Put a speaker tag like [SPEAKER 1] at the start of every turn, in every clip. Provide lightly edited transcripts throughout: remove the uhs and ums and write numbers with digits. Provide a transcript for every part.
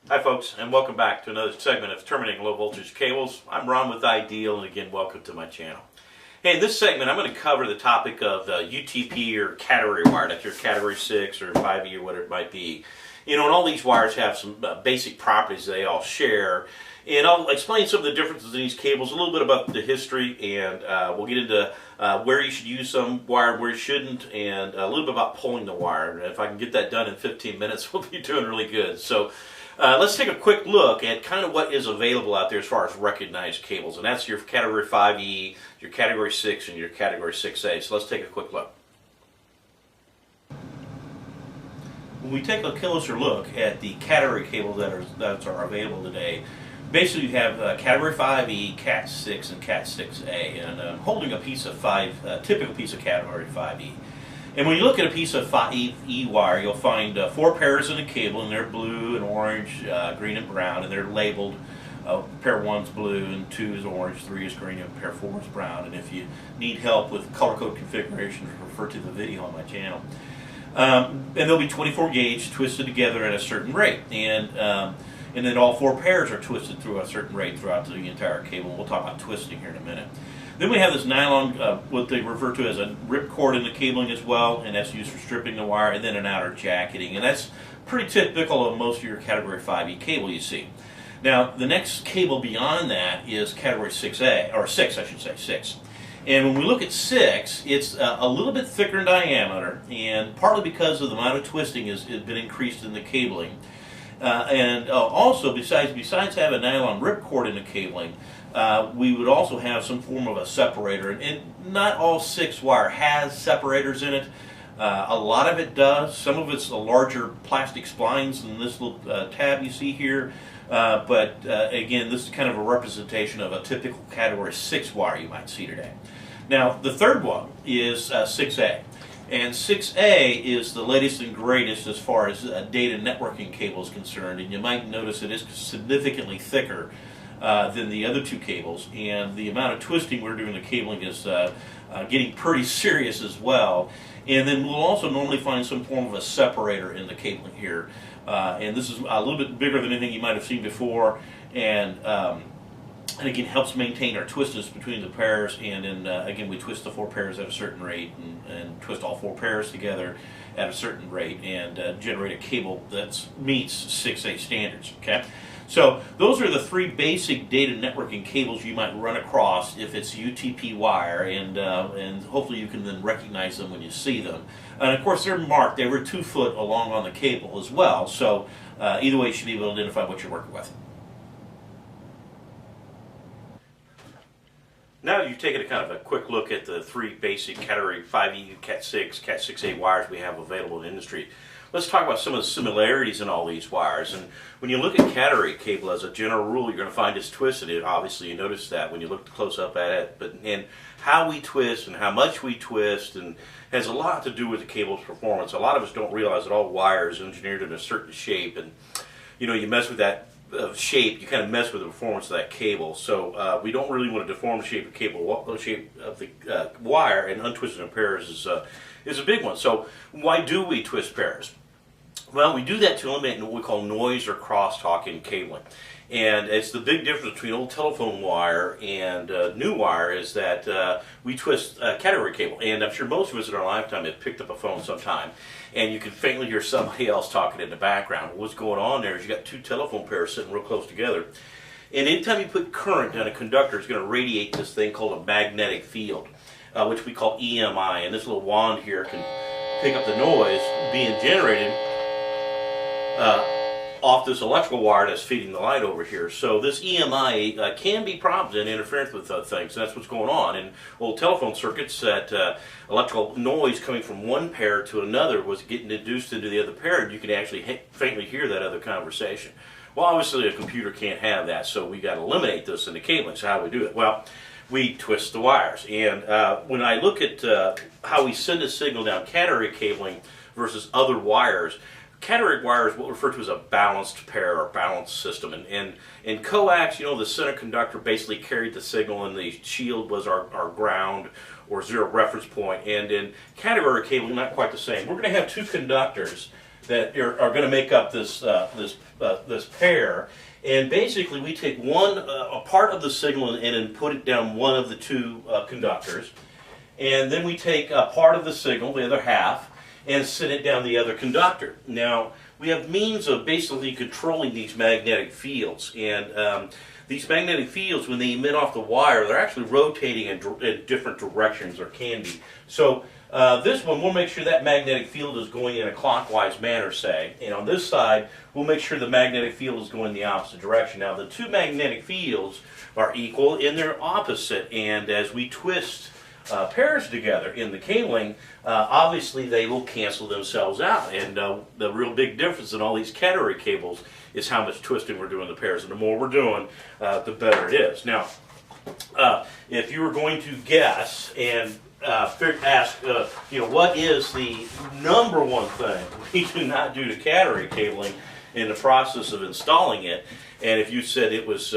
[SPEAKER 1] Hi folks, and welcome back to another segment of Terminating Low Voltage Cables. I'm Ron with Ideal, and again, welcome to my channel. Hey, in this segment, I'm going to cover the topic of UTP or category wire. That's your category 6 or 5E or whatever it might be. You know, and all these wires have some basic properties they all share. And I'll explain some of the differences in these cables, a little bit about the history, and we'll get into where you should use some wire, where you shouldn't, and a little bit about pulling the wire. And if I can get that done in 15 minutes, we'll be doing really good. So let's take a quick look at kind of what is available out there as far as recognized cables. And that's your category 5E, your category 6, and your category 6A. So let's take a quick look. When we take a closer look at the category cables that are available today, basically you have category 5E, Cat 6, and Cat 6A. And I'm holding a piece of typical piece of category 5E. And when you look at a piece of 5E wire, you'll find 4 pairs in the cable, and they're blue and orange, green and brown, and they're labeled. Pair 1's blue, and 2 is orange, 3 is green, and pair 4 is brown. And if you need help with color code configurations, refer to the video on my channel. And they'll be 24 gauge, twisted together at a certain rate. And then all 4 pairs are twisted through a certain rate throughout the entire cable. We'll talk about twisting here in a minute. Then we have this nylon, what they refer to as a ripcord in the cabling as well, and that's used for stripping the wire, and then an outer jacketing. And that's pretty typical of most of your category 5E cable you see. Now, the next cable beyond that is category 6A, or 6, I should say, 6. And when we look at 6, it's a little bit thicker in diameter, and partly because of the amount of twisting has been increased in the cabling. Also, besides having a nylon ripcord in the cabling, we would also have some form of a separator. And not all 6 wire has separators in it. A lot of it does. Some of it's a larger plastic splines than this little tab you see here. But again, this is kind of a representation of a typical category 6 wire you might see today. Now, the third one is 6A. And 6A is the latest and greatest as far as data networking cable is concerned. And you might notice it is significantly thicker than the other 2 cables. And the amount of twisting we're doing in the cabling is getting pretty serious as well. And then we'll also normally find some form of a separator in the cabling here. And this is a little bit bigger than anything you might have seen before. And again, helps maintain our twistedness between the pairs. And then again, we twist the 4 pairs at a certain rate and twist all 4 pairs together at a certain rate and generate a cable that meets 6A standards. Okay, so those are the 3 basic data networking cables you might run across if it's UTP wire, and hopefully you can then recognize them when you see them. And of course, they're marked every 2 foot along on the cable as well. So either way, you should be able to identify what you're working with. Now that you've taken a kind of a quick look at the 3 basic category 5E, Cat 6, Cat 6A wires we have available in the industry, let's talk about some of the similarities in all these wires. And when you look at category cable, as a general rule, you're going to find it's twisted. Obviously, you notice that when you look close up at it. And how we twist and how much we twist and has a lot to do with the cable's performance. A lot of us don't realize that all wire is engineered in a certain shape, and you know, you mess with that shape, you kind of mess with the performance of that cable. So we don't really want to deform the shape of the cable. The shape of the wire, and untwisting of pairs is a big one. So why do we twist pairs? Well, we do that to eliminate what we call noise or crosstalk in cabling. And it's the big difference between old telephone wire and new wire is that we twist category cable. And I'm sure most of us in our lifetime have picked up a phone sometime, and you can faintly hear somebody else talking in the background. What's going on there is you got 2 telephone pairs sitting real close together. And anytime you put current down a conductor, it's going to radiate this thing called a magnetic field, which we call EMI. And this little wand here can pick up the noise being generated off this electrical wire that's feeding the light over here. So this EMI can be problems and interference with things, and that's what's going on. In old telephone circuits, that electrical noise coming from one pair to another was getting induced into the other pair, and you could actually faintly hear that other conversation. Well, obviously a computer can't have that, so we got to eliminate this in the cabling. So how do we do it? Well, we twist the wires. And when I look at how we send a signal down category cabling versus other wires, category wire is what we refer to as a balanced pair or balanced system. And in coax, you know, the center conductor basically carried the signal, and the shield was our ground or zero reference point. And in category cabling, not quite the same. We're going to have 2 conductors that are going to make up this pair. And basically, we take a part of the signal and put it down one of the two conductors, and then we take a part of the signal, the other half, and send it down the other conductor. Now, we have means of basically controlling these magnetic fields, and these magnetic fields, when they emit off the wire, they're actually rotating in different directions, or can be. So this one, we'll make sure that magnetic field is going in a clockwise manner, say, and on this side, we'll make sure the magnetic field is going the opposite direction. Now, the two magnetic fields are equal and they're opposite, and as we twist pairs together in the cabling, obviously they will cancel themselves out. And the real big difference in all these catenary cables is how much twisting we're doing the pairs. And the more we're doing, the better it is. Now, if you were going to guess and ask, what is the number one thing we do not do to catenary cabling in the process of installing it, and if you said it was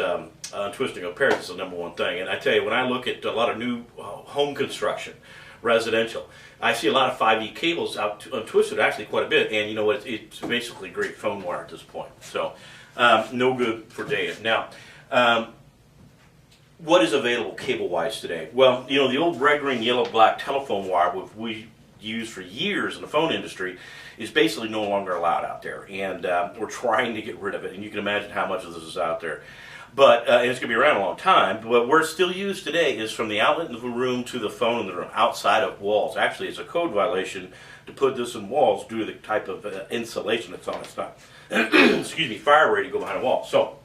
[SPEAKER 1] untwisting of pairs, is the number one thing. And I tell you, when I look at a lot of new home construction, residential, I see a lot of 5E cables out untwisted actually quite a bit, and you know what, it's basically great phone wire at this point. So no good for data. Now, what is available cable-wise today? Well, you know, the old red, green, yellow, black telephone wire, which we used for years in the phone industry, is basically no longer allowed out there, and we're trying to get rid of it, and you can imagine how much of this is out there. But and it's going to be around a long time, but where it's still used today is from the outlet in the room to the phone in the room, outside of walls. Actually, it's a code violation to put this in walls due to the type of insulation that's on it. It's not, excuse me, fire rating go behind a wall. So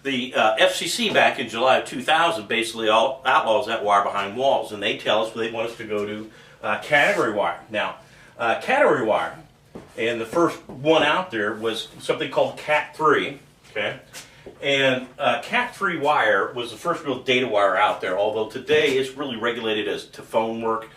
[SPEAKER 1] the FCC back in July of 2000 basically outlaws that wire behind walls, and they tell us they want us to go to catenary wire. Now, catenary wire, and the first one out there was something called Cat3, okay? And Cat3 wire was the first real data wire out there, although today it's really regulated as to phone work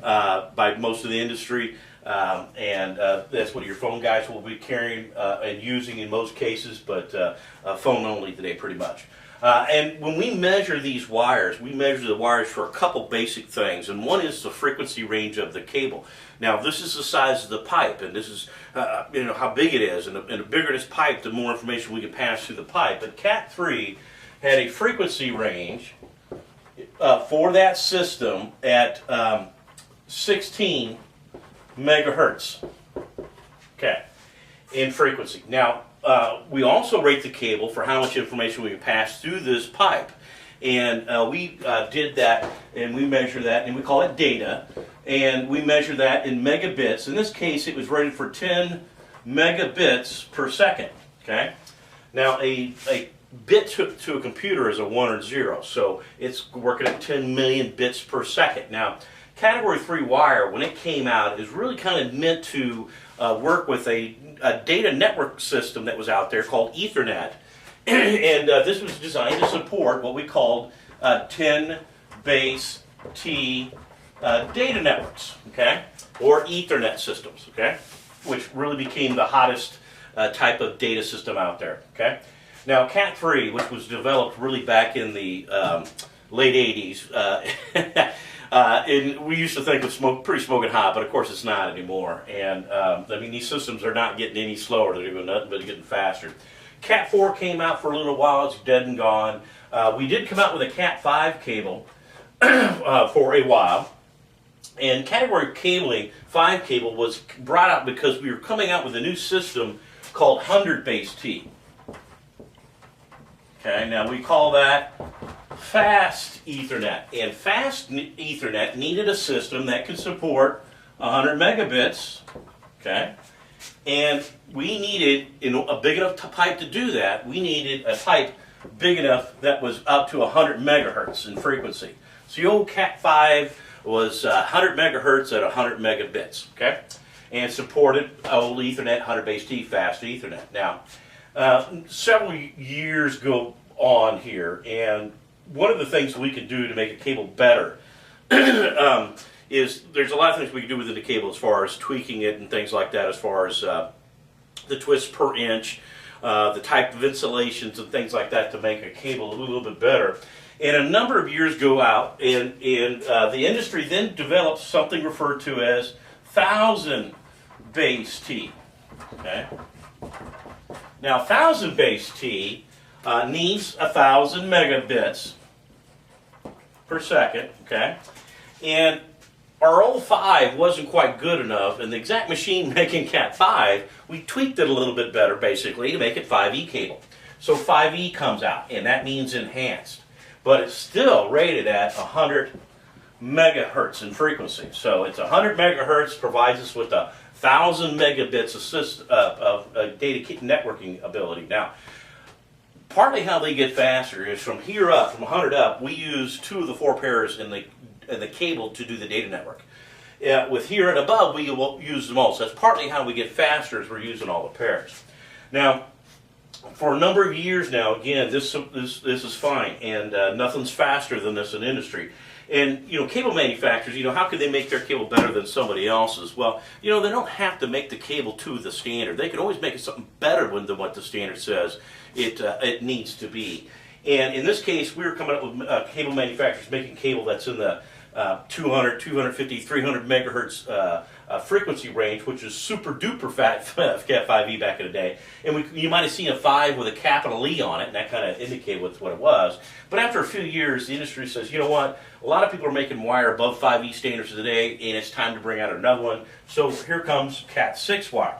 [SPEAKER 1] by most of the industry, and that's what your phone guys will be carrying and using in most cases, but phone only today pretty much. And when we measure these wires, we measure the wires for a couple basic things, and one is the frequency range of the cable. Now, this is the size of the pipe, and this is how big it is, and the bigger this pipe, the more information we can pass through the pipe. But Cat3 had a frequency range for that system at 16 megahertz, okay, in frequency. Now, we also rate the cable for how much information we can pass through this pipe. And we did that, and we measure that, and we call it data, and we measure that in megabits. In this case, it was rated for 10 megabits per second, okay? Now, a bit to a computer is a 1 or 0, so it's working at 10 million bits per second. Now, Category 3 wire, when it came out, is really kind of meant to work with a data network system that was out there called Ethernet, and this was designed to support what we called 10 base T data networks, okay, or Ethernet systems, okay, which really became the hottest type of data system out there, okay. Now, Cat3, which was developed really back in the late 80s, and we used to think it was pretty smoking hot, but of course it's not anymore. And I mean, these systems are not getting any slower; they're doing nothing but getting faster. Cat4 came out for a little while; it's dead and gone. We did come out with a Cat5 cable for a while, and category cabling 5 cable was brought out because we were coming out with a new system called 100 base T. Okay, now we call that Fast Ethernet, and Fast Ethernet needed a system that could support 100 megabits, okay, and we needed, a big enough pipe to do that. We needed a pipe big enough that was up to 100 megahertz in frequency. So the old Cat5 was 100 megahertz at 100 megabits, okay, and supported old Ethernet, 100 base T, Fast Ethernet. Now, several years go on here, and one of the things we can do to make a cable better is there's a lot of things we can do within the cable as far as tweaking it and things like that, as far as the twists per inch, the type of insulations and things like that to make a cable a little bit better. And a number of years go out, and the industry then develops something referred to as 1000 base T. Okay. Now 1000 base T needs 1000 megabits per second. Okay. And our old 5 wasn't quite good enough, and the exact machine making Cat 5, we tweaked it a little bit better basically to make it 5E cable. So 5E comes out, and that means enhanced. But it's still rated at 100 megahertz in frequency. So it's 100 megahertz, provides us with 1000 megabits of data networking ability. Now, partly how they get faster is from here up, from 100 up, we use 2 of the 4 pairs in the cable to do the data network. With here and above, we will use them all. So that's partly how we get faster, is we're using all the pairs. Now, for a number of years now, again, this is fine, and nothing's faster than this in industry. And, cable manufacturers, how could they make their cable better than somebody else's? Well, they don't have to make the cable to the standard. They can always make it something better than what the standard says it needs to be. And in this case, we were coming up with cable manufacturers making cable that's in the 200, 250, 300 megahertz frequency range, which is super duper fat Cat 5e back in the day. And you might have seen a 5 with a capital E on it, and that kind of indicated what it was. But after a few years, the industry says, you know what, a lot of people are making wire above 5e standards today, and it's time to bring out another one. So here comes Cat 6 wire.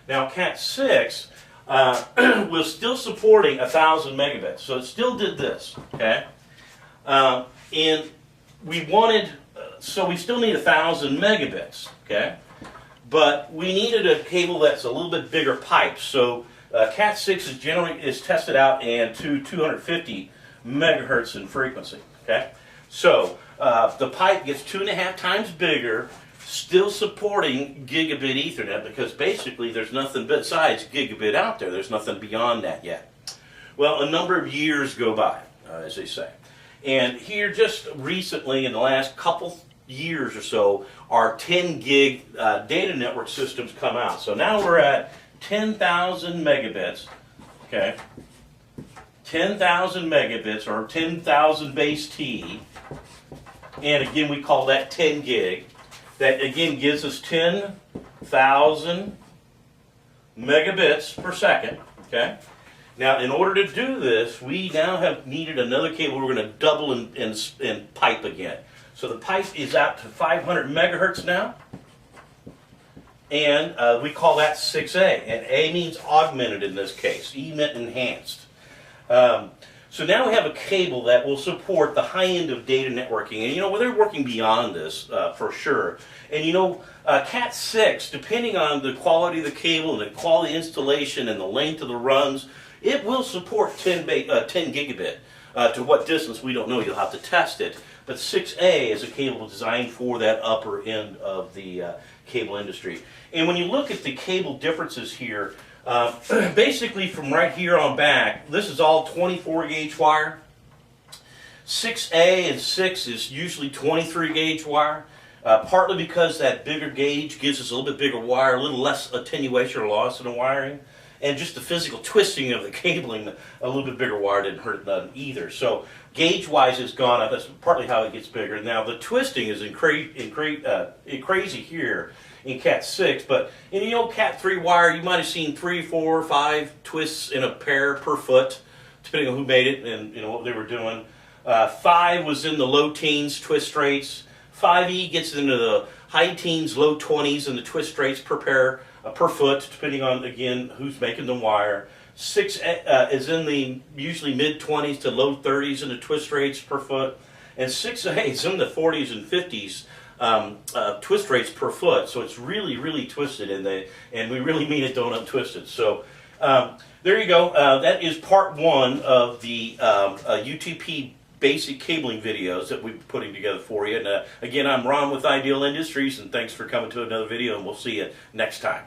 [SPEAKER 1] Now Cat 6 was still supporting 1000 megabits, so it still did this, okay? And we wanted, so we still need 1000 megabits, okay? But we needed a cable that's a little bit bigger pipe. So Cat 6 is tested out and to 250 megahertz in frequency, okay? So the pipe gets 2.5 times bigger, still supporting gigabit Ethernet, because basically there's nothing besides gigabit out there. There's nothing beyond that yet. Well, a number of years go by, as they say. And here just recently, in the last couple years or so, our 10 gig data network systems come out. So now we're at 10,000 megabits, okay? 10,000 megabits, or 10,000 base T. And again, we call that 10 gig. That again gives us 10,000 megabits per second, okay? Now, in order to do this, we now have needed another cable. We're going to double in pipe again. So the pipe is out to 500 megahertz now, and we call that 6A. And A means augmented in this case. E meant enhanced. So now we have a cable that will support the high end of data networking. And they're working beyond this for sure. And Cat 6, depending on the quality of the cable and the quality of the installation and the length of the runs, it will support 10 gigabit. To what distance, we don't know. You'll have to test it. But 6A is a cable designed for that upper end of the cable industry. And when you look at the cable differences here, basically from right here on back, this is all 24 gauge wire. 6A and 6 is usually 23 gauge wire. Partly because that bigger gauge gives us a little bit bigger wire, a little less attenuation or loss in the wiring. And just the physical twisting of the cabling, a little bit bigger wire didn't hurt none either. So gauge-wise, it's gone up. That's partly how it gets bigger. Now the twisting is crazy here in Cat 6, but in the old Cat 3 wire, you might have seen 3, 4, 5 twists in a pair per foot, depending on who made it and what they were doing. 5 was in the low teens twist rates. 5E gets into the high teens, low 20s in the twist rates per pair. Per foot, depending on, again, who's making the wire. 6 is in the usually mid-20s to low 30s in the twist rates per foot. And 6A is in the 40s and 50s twist rates per foot. So it's really, really twisted, and we really mean it donut twisted. So there you go. That is part 1 of the UTP basic cabling videos that we're putting together for you. And again, I'm Ron with Ideal Industries, and thanks for coming to another video, and we'll see you next time.